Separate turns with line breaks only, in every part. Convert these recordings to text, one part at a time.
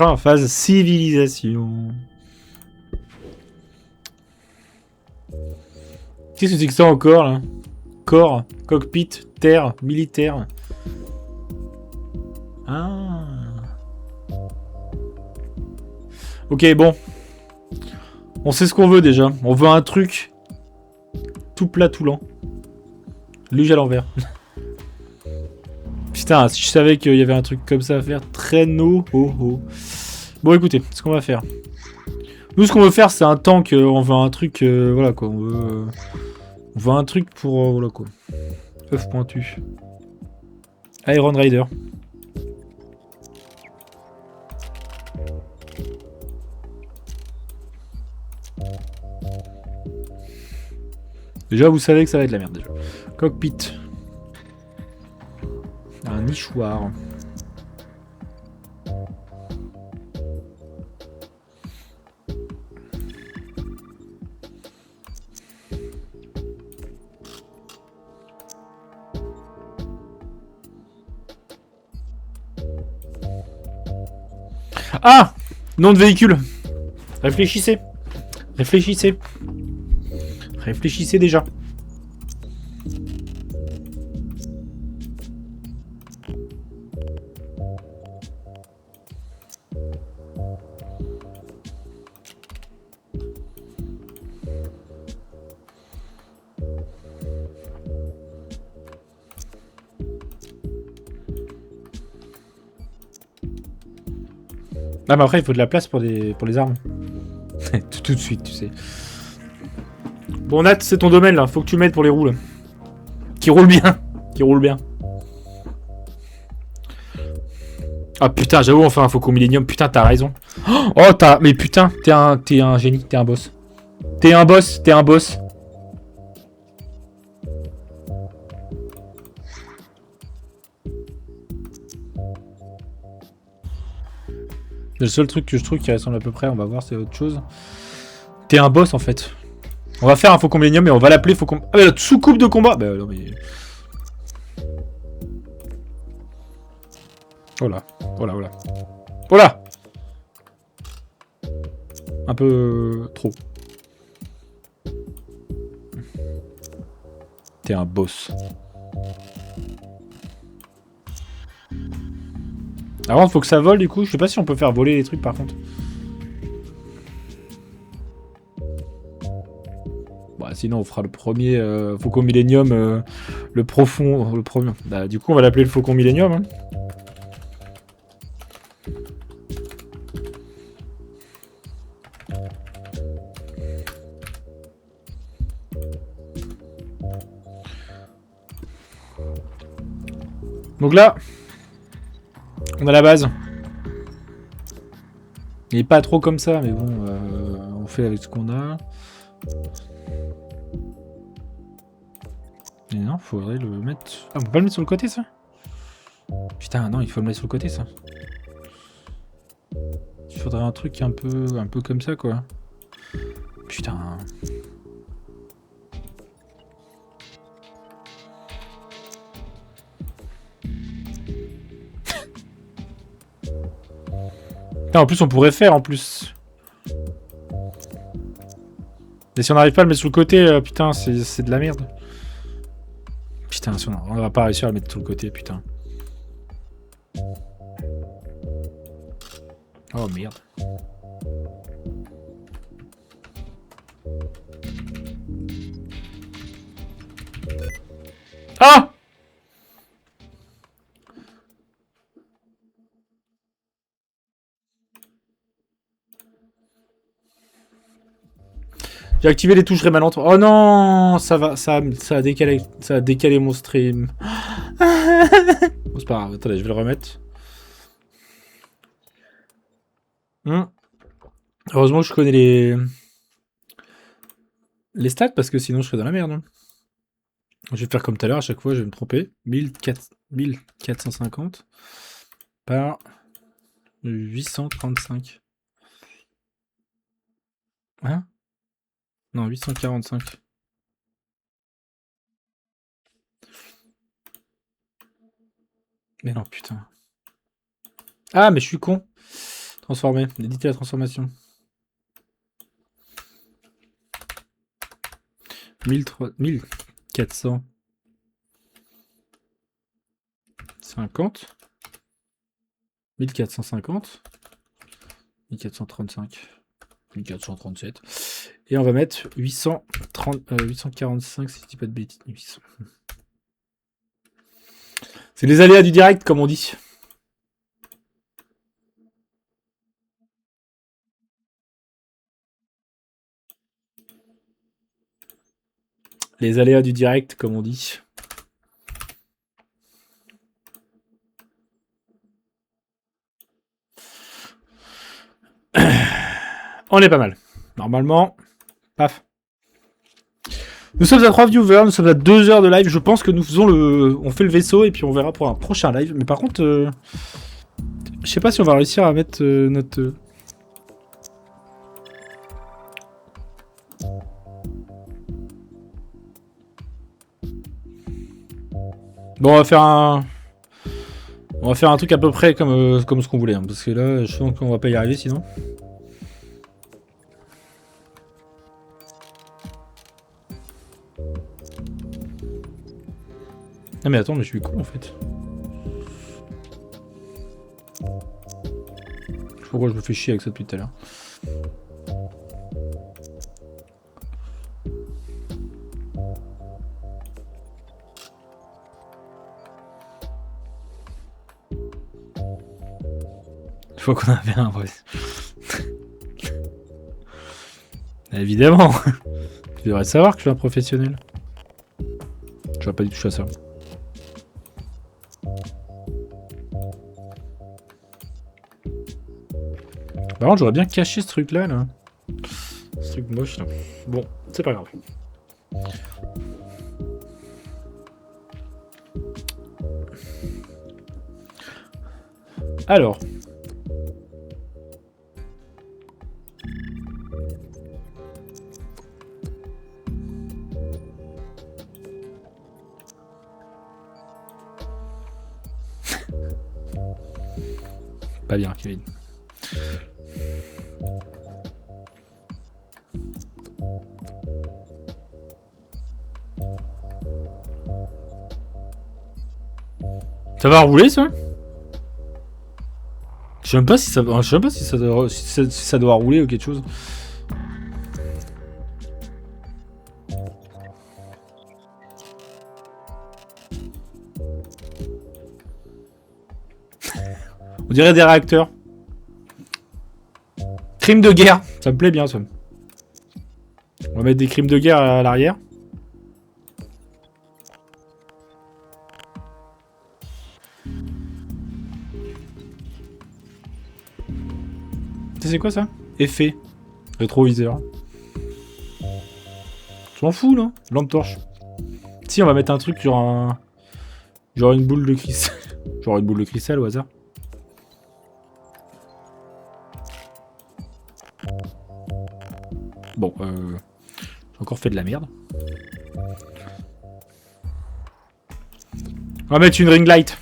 En phase civilisation. Qu'est-ce que c'est que ça encore là? Corps, cockpit, terre, militaire. Ah. Ok, bon. On sait ce qu'on veut déjà. On veut un truc tout plat, tout lent. Luge à l'envers. Putain, si je savais qu'il y avait un truc comme ça à faire. Traîneau. Oh oh. Bon, écoutez, ce qu'on va faire. Nous, ce qu'on veut faire, c'est un tank. On veut un truc. Voilà quoi. On veut un truc pour. Voilà quoi. œuf pointu. Iron Rider. Déjà, vous savez que ça va être la merde déjà. Cockpit. Un nichoir. Ah! Nom de véhicule. Réfléchissez. Réfléchissez. Réfléchissez déjà. Ah mais après il faut de la place pour les armes. tout de suite, tu sais. Bon Nat, c'est ton domaine là, faut que tu m'aides pour les roues là. Qui roulent bien. Qui roulent bien. Ah putain, j'avoue, enfin un Faucon Millenium, putain t'as raison. Oh t'as. Mais putain, t'es un génie, t'es un boss. T'es un boss, t'es un boss. Le seul truc que je trouve qui ressemble à peu près, on va voir, c'est autre chose. T'es un boss en fait. On va faire un Faucon Millenium et on va l'appeler Faucon. Ah mais la sous-coupe de combat. Bah non mais. Oh là, oh là, oh là. Oh là. Un peu trop. T'es un boss. Alors il faut que ça vole du coup. Je sais pas si on peut faire voler les trucs par contre. Bah, sinon on fera le premier Faucon Millenium, le profond, le premier. Bah, du coup on va l'appeler le Faucon Millenium. Hein. Donc là, on a la base. Il est pas trop comme ça, mais bon, on fait avec ce qu'on a. Et non, faudrait le mettre. Ah, on peut pas le mettre sur le côté ça? Putain, non, il faut le mettre sur le côté ça. Il faudrait un truc un peu comme ça quoi. Putain. Putain, en plus on pourrait faire en plus. Et si on n'arrive pas à le mettre sur le côté, putain, c'est de la merde. Putain, on va pas réussir à le mettre sur le côté, putain. Oh merde. Ah! J'ai activé les touches rémanentes. Oh non, ça a décalé mon stream. Bon, c'est pas grave. Attendez, je vais le remettre. Heureusement que je connais les stats parce que sinon je serais dans la merde. Hein. Je vais faire comme tout à l'heure. À chaque fois, je vais me tromper. 1450 par 835. Hein? Non, 845. Mais non, putain. Ah, mais je suis con. Transformer. Éditer la transformation. 1450. 1450. 1435. 1437. Et on va mettre 845 si je dis pas de bêtises. 800. C'est les aléas du direct, comme on dit. Les aléas du direct, comme on dit. On est pas mal. Normalement, paf. Nous sommes à 3 viewers, nous sommes à 2 heures de live. Je pense que nous faisons on fait le vaisseau et puis on verra pour un prochain live. Mais par contre, je sais pas si on va réussir à mettre notre... Bon, on va faire un truc à peu près comme ce qu'on voulait. Hein, parce que là, je sens qu'on va pas y arriver sinon. Ah mais attends, mais je suis con en fait. Je sais pourquoi je me fais chier avec ça depuis tout à l'heure. Je vois qu'on avait un, ouais. Évidemment. Tu devrais savoir que je suis un professionnel. Je vais pas du tout toucher à ça. Par contre, j'aurais bien caché ce truc là. Ce truc moche là. Bon, c'est pas grave. Alors. Pas bien, Kevin. Ça va rouler ça? Je sais même pas si ça, si ça doit rouler ou quelque chose. On dirait des réacteurs. Crime de guerre, ça me plaît bien ça. On va mettre des crimes de guerre à l'arrière. C'est quoi ça? Effet. Rétroviseur. Je m'en fous, non? Lampe torche. Si, on va mettre un truc genre une boule de cristal. Genre une boule de cristal au hasard. Bon, j'ai encore fait de la merde. On va mettre une ring light.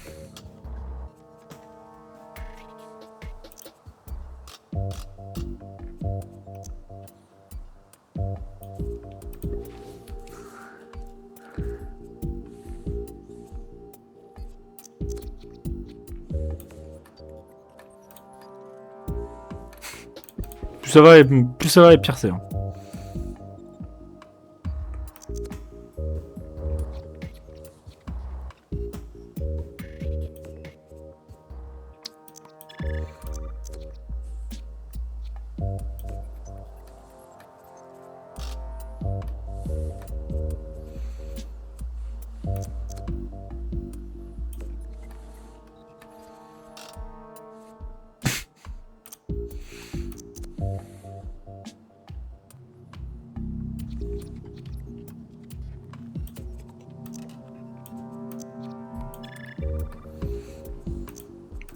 Plus ça va et pire c'est. Hein.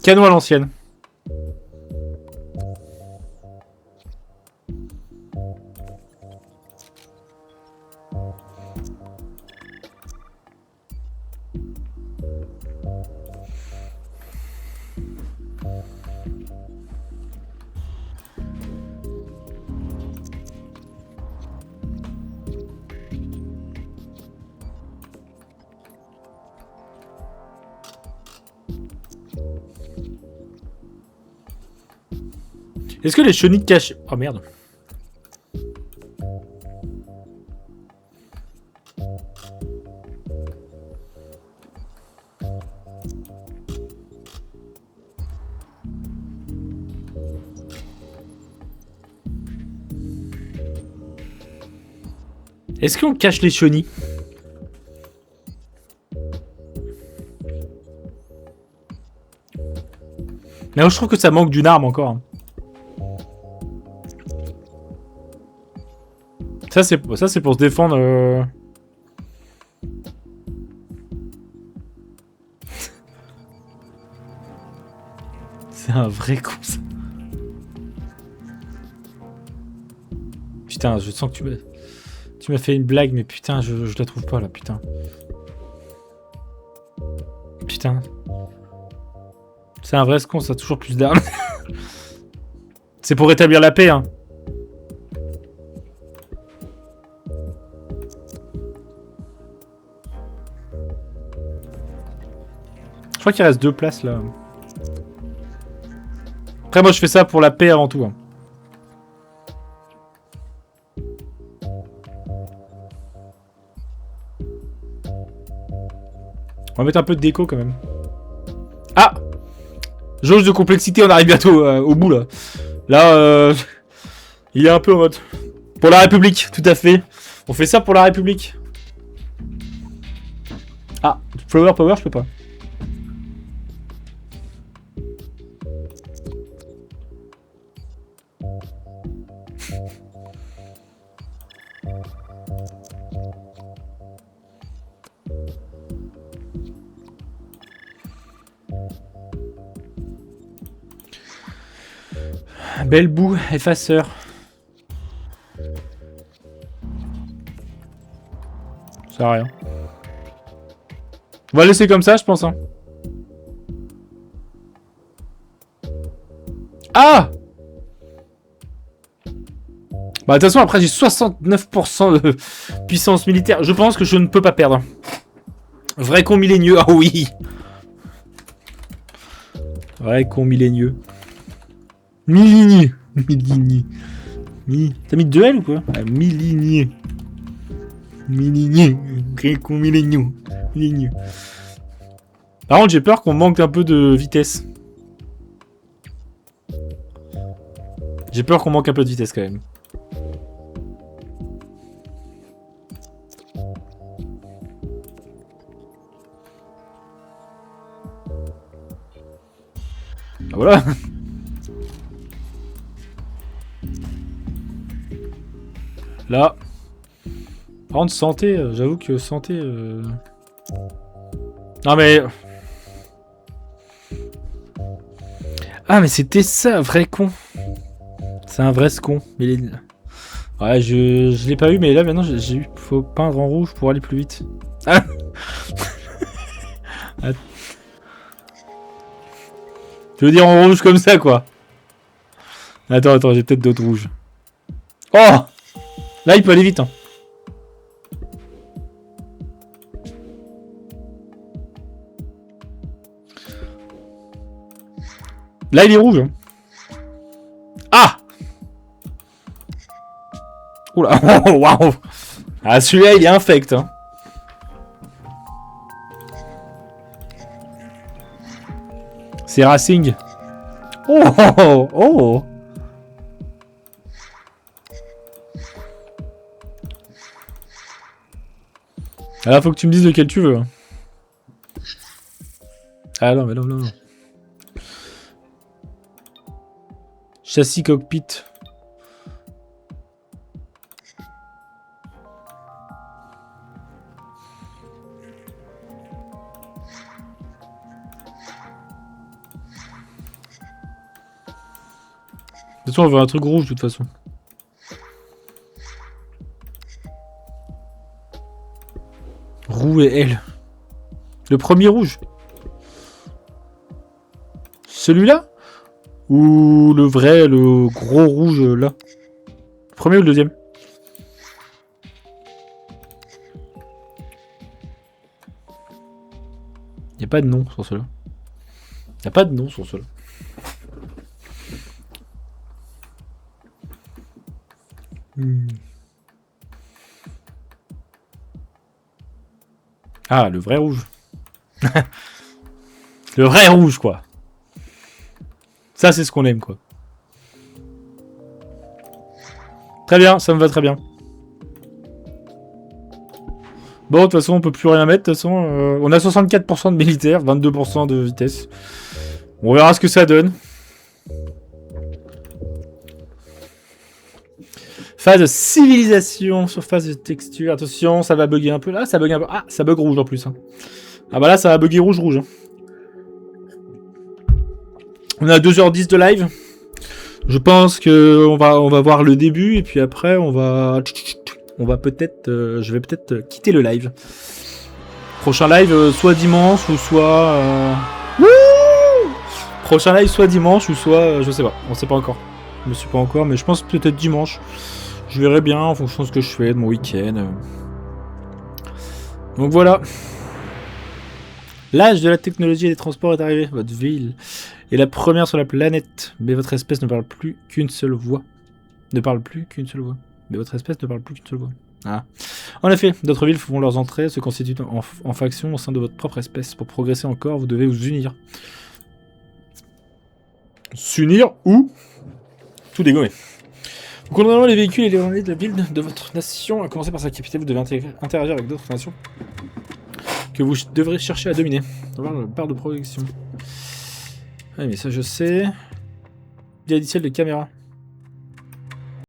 Canon à l'ancienne. Est-ce que les chenilles cachent... Oh merde. Est-ce qu'on cache les chenilles? Mais je trouve que ça manque d'une arme encore. Ça c'est pour se défendre. C'est un vrai con ça. Putain, je sens que tu m'as fait une blague, mais putain, je la trouve pas là, putain. Putain. C'est un vrai con, ça a toujours plus d'armes. C'est pour rétablir la paix, hein. Je crois qu'il reste 2 places là. Après, moi je fais ça pour la paix avant tout. Hein. On va mettre un peu de déco quand même. Ah! Jauge de complexité, on arrive bientôt au bout là. Là, il est un peu en mode... Pour la République, tout à fait. On fait ça pour la République. Ah, Flower Power, je peux pas. Belle boue, effaceur. Ça sert à rien. On va laisser comme ça, je pense. Hein. Ah! Bah, de toute façon, après, j'ai 69% de puissance militaire. Je pense que je ne peux pas perdre. Vrai con millénieux. Ah oui! Vrai con millénieux. Milligné. Milligné. T'as mis 2 L ou quoi? Ah, milligné. Milligné. Vrai con millénieux. Millénieux. Par contre, j'ai peur qu'on manque un peu de vitesse. J'ai peur qu'on manque un peu de vitesse quand même. Ah, voilà. Là. Par contre, santé, j'avoue que santé... Non mais... Ah mais c'était ça, vrai con. C'est un vrai con. Mais les... Ouais, je l'ai pas eu, mais là maintenant j'ai eu... Faut peindre en rouge pour aller plus vite. Ah. Je veux dire en rouge comme ça, quoi. Attends, j'ai peut-être d'autres rouges. Oh! Là, il peut aller vite, hein. Là, il est rouge. Hein. Ah! Oula, oh, waouh! Ah, celui-là, il est infect, hein. C'est Racing. Oh, oh, oh. Alors, faut que tu me dises lequel tu veux. Hein. Ah non, mais non. Châssis cockpit. De toute façon, on veut un truc rouge de toute façon. Roux et L. Le premier rouge. Celui-là? Ou le vrai, le gros rouge là? Le premier ou le deuxième? Y a pas de nom sur cela. Y a pas de nom sur cela. Ah, le vrai rouge. Le vrai rouge, quoi. Ça, c'est ce qu'on aime, quoi. Très bien, ça me va très bien. Bon, de toute façon, on peut plus rien mettre. De toute façon, on a 64% de militaires, 22% de vitesse. On verra ce que ça donne. Phase de civilisation sur phase de texture. Attention, ça va bugger un peu. Là, ça bug un peu. Ah, ça bug rouge en plus. Hein. Ah bah là, ça va bugger rouge. Hein. On a 2h10 de live. Je pense que on va voir le début et puis après on va peut-être je vais peut-être quitter le live. Prochain live soit dimanche ou soit prochain live soit dimanche ou soit je sais pas, on sait pas encore. Je me suis pas encore mais je pense peut-être dimanche. Je verrai bien en fonction de ce que je fais de mon week-end. Donc voilà. L'âge de la technologie et des transports est arrivé. Votre ville est la première sur la planète, mais votre espèce ne parle plus qu'une seule voix. Mais votre espèce ne parle plus qu'une seule voix. Ah. En effet, d'autres villes font leurs entrées, se constituent en factions au sein de votre propre espèce. Pour progresser encore, vous devez vous unir. S'unir ou tout dégommer. Vous contrôlez les véhicules et les ornées de la ville de votre nation, à commencer par sa capitale. Vous devez interagir avec d'autres nations que vous devrez chercher à dominer. On va voir le part de progression. Ah mais ça je sais. Via logiciel de caméra.